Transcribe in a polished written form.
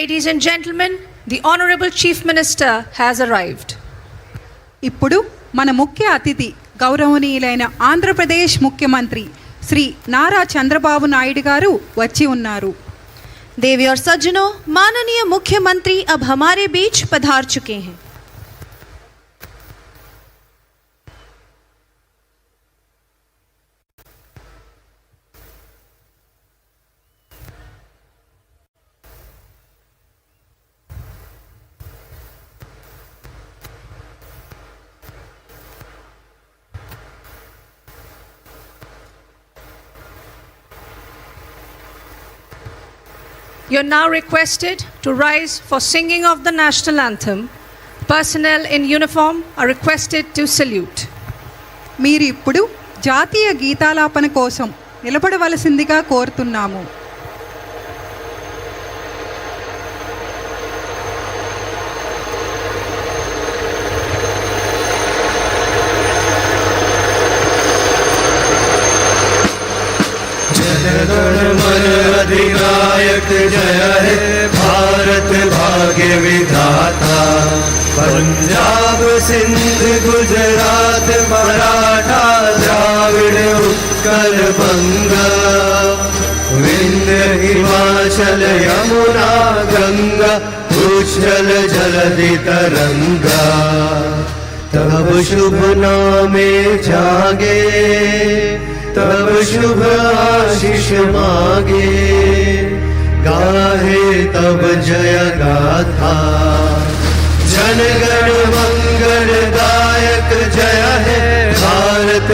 Ladies and gentlemen, the Honorable Chief Minister has arrived. ఇప్పుడు మన ముఖ్య అతిథి గౌరవనీయులైన ఆంధ్రప్రదేశ్ ముఖ్యమంత్రి శ్రీ నారా చంద్రబాబు నాయుడు గారు వచ్చి ఉన్నారు. देवी और सज्जनों, माननीय मुख्यमंत्री अब हमारे बीच पधार चुके हैं. You're now requested to rise for singing of the national anthem. Personnel in uniform are requested to salute. మీరు ఇప్పుడు జాతీయ గీతాలాపన కోసం నిలబడవలసిందిగా కోరుతున్నాము. अधिनायक जय है भारत भाग्य विधाता. पंजाब सिंध गुजरात मराठा द्राविड़ उत्कल बंगा. विंध्य हिमाचल यमुना गंगा उच्छल जलधि तरंगा. तब शुभ नामे जागे तब शुभ आशीष मागे. गाहे तब जय गाथा जनगण मंगल दायक जय है भारत